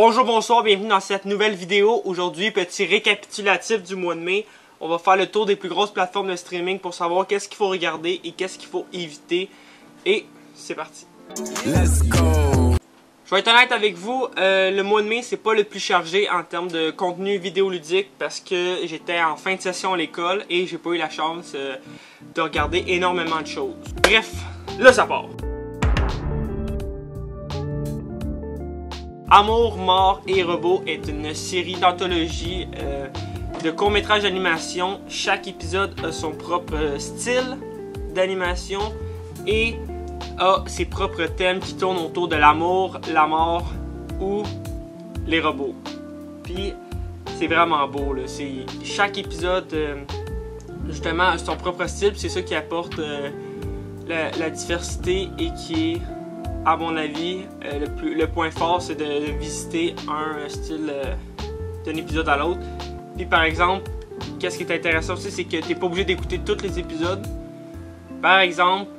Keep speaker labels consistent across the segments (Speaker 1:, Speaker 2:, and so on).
Speaker 1: Bonjour, bonsoir, bienvenue dans cette nouvelle vidéo. Aujourd'hui, petit récapitulatif du mois de mai. On va faire le tour des plus grosses plateformes de streaming pour savoir qu'est-ce qu'il faut regarder et qu'est-ce qu'il faut éviter. Et c'est parti. Let's go! Je vais être honnête avec vous, le mois de mai, c'est pas le plus chargé en termes de contenu vidéoludique parce que j'étais en fin de session à l'école et j'ai pas eu la chance de regarder énormément de choses. Bref, là ça part. Amour, mort et robots est une série d'anthologie de courts-métrages d'animation. Chaque épisode a son propre style d'animation et a ses propres thèmes qui tournent autour de l'amour, la mort ou les robots. Puis c'est vraiment beau là. Chaque épisode justement a son propre style, c'est ça qui apporte la diversité et qui est, à mon avis, le point fort, c'est de visiter un style d'un épisode à l'autre. Puis par exemple, qu'est-ce qui est intéressant aussi, c'est que tu n'es pas obligé d'écouter tous les épisodes. Par exemple,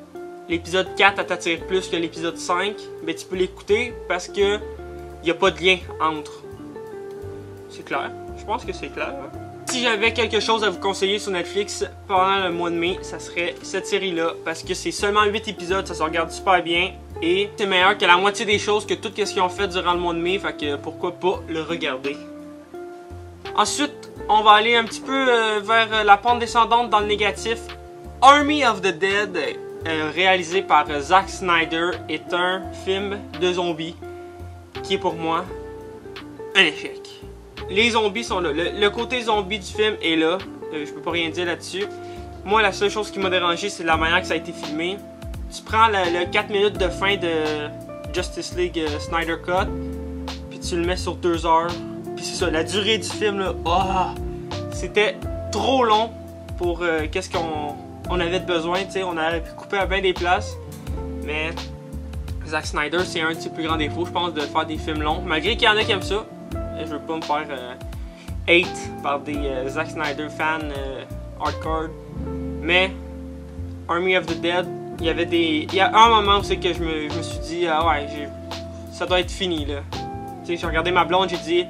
Speaker 1: l'épisode 4 t'attire plus que l'épisode 5, mais tu peux l'écouter parce que il n'y a pas de lien entre. C'est clair? Je pense que c'est clair. Hein? Si j'avais quelque chose à vous conseiller sur Netflix pendant le mois de mai, ça serait cette série-là, parce que c'est seulement 8 épisodes, ça se regarde super bien, et c'est meilleur que la moitié des choses que tout ce qu'ils ont fait durant le mois de mai, fait que pourquoi pas le regarder. Ensuite, on va aller un petit peu vers la pente descendante dans le négatif. Army of the Dead, réalisé par Zack Snyder, est un film de zombies qui est pour moi un échec. Les zombies sont là, le côté zombie du film est là, je peux pas rien dire là-dessus. Moi, la seule chose qui m'a dérangé, c'est la manière que ça a été filmé. Tu prends le 4 minutes de fin de Justice League Snyder Cut, puis tu le mets sur 2 heures. Puis c'est ça, la durée du film, là, c'était trop long pour qu'est-ce qu'on avait de besoin. T'sais, on aurait pu couper à bien des places. Mais Zack Snyder, c'est un de ses plus grands défauts, je pense, de faire des films longs. Malgré qu'il y en a qui aiment ça. Je veux pas me faire hate par des Zack Snyder fans hardcore. Mais Army of the Dead, il y a un moment où c'est que je me suis dit ça doit être fini là. Tu sais, j'ai regardé ma blonde, j'ai dit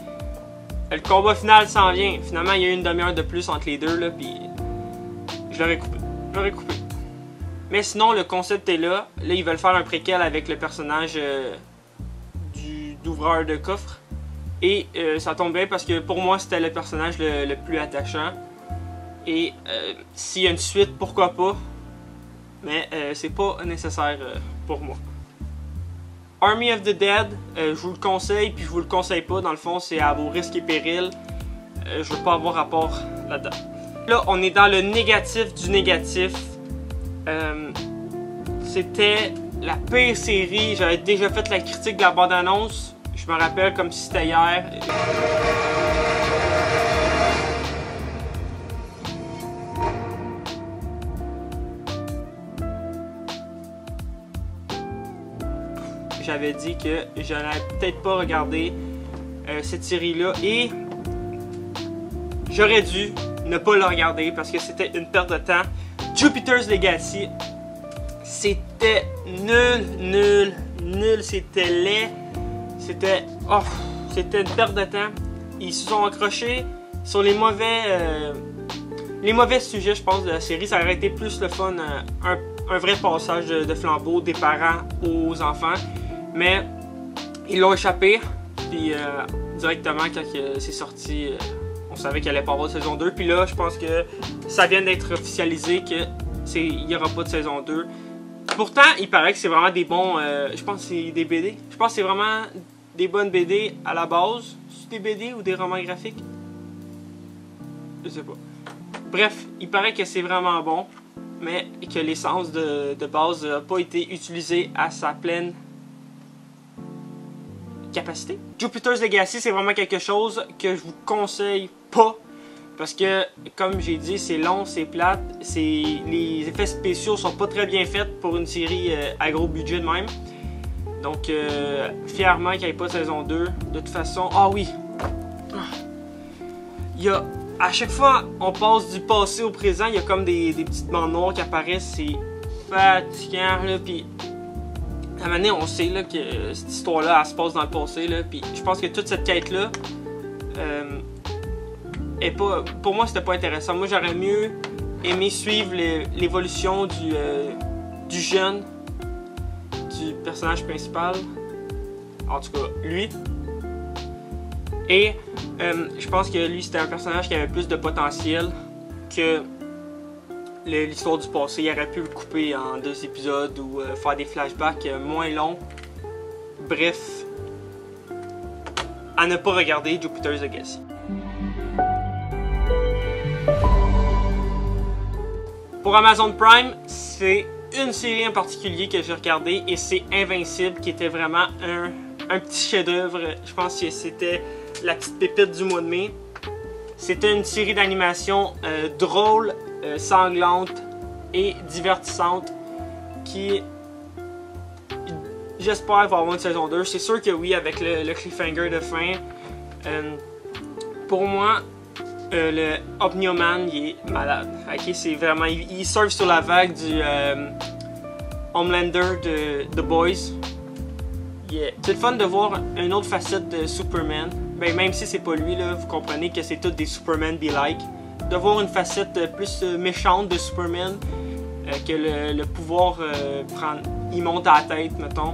Speaker 1: le combat final s'en vient. Finalement, il y a eu une demi-heure de plus entre les deux là, puis je l'aurais coupé. Mais sinon, le concept est là. Là, ils veulent faire un préquel avec le personnage d'ouvreur de coffre. Et ça tombe bien parce que pour moi c'était le personnage le plus attachant. Et s'il y a une suite, pourquoi pas. Mais c'est pas nécessaire pour moi. Army of the Dead, je vous le conseille puis je vous le conseille pas. Dans le fond, c'est à vos risques et périls. Je veux pas avoir rapport là-dedans. Là, on est dans le négatif du négatif. C'était la pire série. J'avais déjà fait la critique de la bande-annonce. Je me rappelle comme si c'était hier. J'avais dit que je n'allais peut-être pas regarder cette série-là et j'aurais dû ne pas la regarder parce que c'était une perte de temps. Jupiter's Legacy, c'était nul, c'était laid. C'était une perte de temps. Ils se sont accrochés sur les mauvais sujets, je pense, de la série. Ça aurait été plus le fun, un vrai passage de flambeau des parents aux enfants. Mais ils l'ont échappé. Puis directement, quand c'est sorti, on savait qu'il allait pas avoir de saison 2. Puis là, je pense que ça vient d'être officialisé qu'il n'y aura pas de saison 2. Pourtant, il paraît que c'est vraiment des bons... je pense que c'est des BD. Je pense que c'est vraiment des bonnes BD à la base. C'est des BD ou des romans graphiques? Je sais pas. Bref, il paraît que c'est vraiment bon, mais que l'essence de base n'a pas été utilisée à sa pleine capacité. Jupiter's Legacy, c'est vraiment quelque chose que je vous conseille pas. Parce que, comme j'ai dit, c'est long, c'est plate, les effets spéciaux sont pas très bien faits pour une série à gros budget de même. Donc, fièrement qu'il n'y ait pas de saison 2. De toute façon, oui! Il y a, à chaque fois, on passe du passé au présent, il y a comme des petites bandes noires qui apparaissent, c'est fatigant, là, puis à un moment donné, on sait là, que cette histoire-là, elle se passe dans le passé. Puis je pense que toute cette quête-là, pour moi, c'était pas intéressant. Moi, j'aurais mieux aimé suivre l'évolution du jeune, du personnage principal. En tout cas, lui. Et je pense que lui, c'était un personnage qui avait plus de potentiel que l'histoire du passé. Il aurait pu le couper en 2 épisodes ou faire des flashbacks moins longs. Bref, à ne pas regarder Jupiter's Legacy. Pour Amazon Prime, c'est une série en particulier que j'ai regardée et c'est Invincible qui était vraiment un petit chef-d'œuvre. Je pense que c'était la petite pépite du mois de mai. C'était une série d'animation drôle, sanglante et divertissante qui, j'espère, va avoir une saison 2. C'est sûr que oui, avec le cliffhanger de fin. Pour moi, le Omnioman, il est malade. Okay, c'est vraiment, il surfe sur la vague du Homelander de The Boys. Yeah. C'est le fun de voir une autre facette de Superman. Ben, même si c'est pas lui, là, vous comprenez que c'est tous des Superman be-like. De voir une facette plus méchante de Superman, que le pouvoir il monte à la tête, mettons.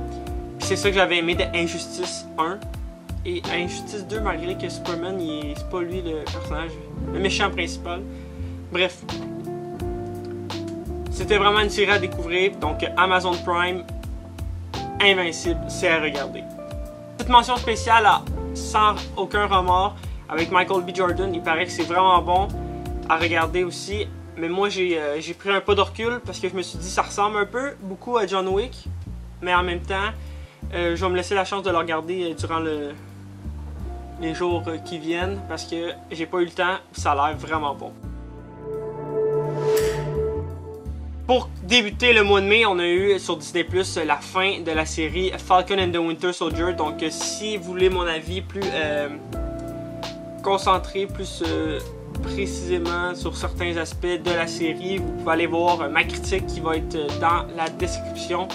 Speaker 1: Puis c'est ça que j'avais aimé de Injustice 1. Et Injustice 2, malgré que Superman, c'est pas lui le personnage, le méchant principal. Bref. C'était vraiment une série à découvrir. Donc Amazon Prime, Invincible, c'est à regarder. Petite mention spéciale à Sans aucun remords avec Michael B. Jordan. Il paraît que c'est vraiment bon à regarder aussi. Mais moi, j'ai pris un pas de recul parce que je me suis dit ça ressemble un peu beaucoup à John Wick. Mais en même temps, je vais me laisser la chance de le regarder durant les jours qui viennent parce que j'ai pas eu le temps. Ça a l'air vraiment bon. Pour débuter le mois de mai, on a eu sur Disney+ la fin de la série Falcon and the Winter Soldier. Donc si vous voulez mon avis plus concentré, plus précisément sur certains aspects de la série, vous pouvez aller voir ma critique qui va être dans la description.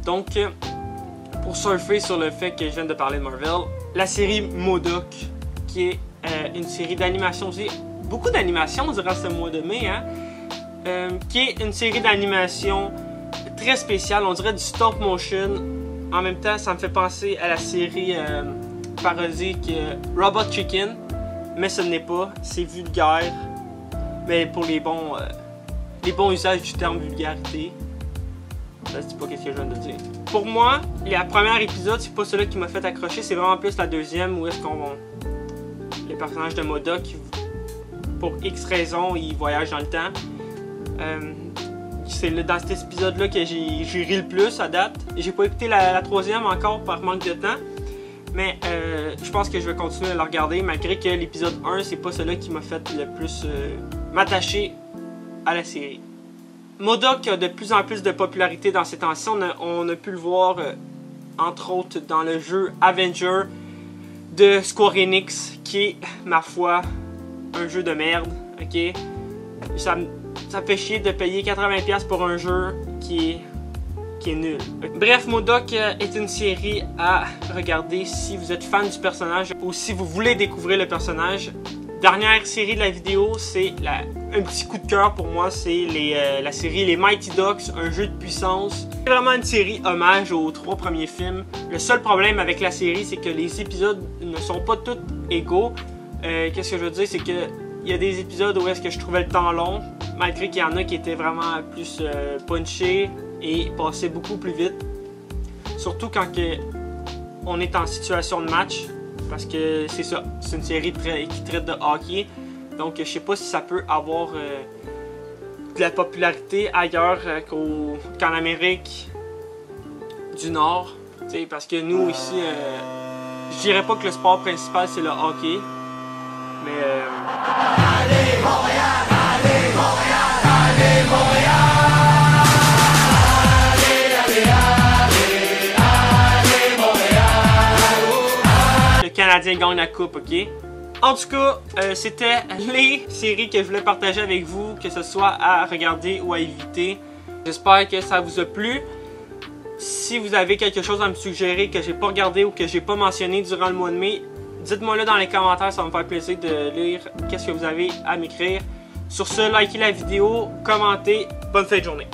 Speaker 1: Donc pour surfer sur le fait que je viens de parler de Marvel, la série MODOK, qui est une série d'animation aussi, beaucoup d'animation durant ce mois de mai, hein? Qui est une série d'animation très spéciale, on dirait du stop motion. En même temps, ça me fait penser à la série parodique Robot Chicken, mais ce n'est pas, c'est vulgaire, mais pour les bons usages du terme vulgarité. Ça se dit pas qu'est-ce que je viens de dire. Pour moi, la première épisode, c'est pas celui qui m'a fait accrocher, c'est vraiment plus la deuxième où est-ce les personnages de MODOK, pour X raisons, ils voyagent dans le temps. C'est dans cet épisode-là que j'ai ri le plus à date. J'ai pas écouté la troisième encore par manque de temps. Mais je pense que je vais continuer à la regarder malgré que l'épisode 1, c'est pas celui qui m'a fait le plus m'attacher à la série. MODOK a de plus en plus de popularité dans ces temps-ci. On a pu le voir entre autres dans le jeu Avenger de Square Enix qui est, ma foi, un jeu de merde. Ok, ça fait chier de payer 80$ pour un jeu qui est nul. Bref, MODOK est une série à regarder si vous êtes fan du personnage ou si vous voulez découvrir le personnage. Dernière série de la vidéo, c'est un petit coup de cœur pour moi, c'est la série Les Mighty Ducks, un jeu de puissance. C'est vraiment une série hommage aux 3 premiers films. Le seul problème avec la série, c'est que les épisodes ne sont pas tous égaux. Qu'est-ce que je veux dire, c'est que il y a des épisodes où est-ce que je trouvais le temps long, malgré qu'il y en a qui étaient vraiment plus punchés et passaient beaucoup plus vite. Surtout quand on est en situation de match, parce que c'est ça, c'est une série qui traite de hockey. Donc je sais pas si ça peut avoir de la popularité ailleurs qu'en Amérique du Nord. T'sais, parce que nous ici, je dirais pas que le sport principal c'est le hockey. Mais allez Montréal, allez Montréal, allez Montréal, allez Montréal. Le Canadien gagne la coupe, ok? En tout cas, c'était les séries que je voulais partager avec vous, que ce soit à regarder ou à éviter. J'espère que ça vous a plu. Si vous avez quelque chose à me suggérer que j'ai pas regardé ou que j'ai pas mentionné durant le mois de mai, dites-moi là dans les commentaires, ça va me faire plaisir de lire qu'est-ce que vous avez à m'écrire. Sur ce, likez la vidéo, commentez, bonne fin de journée.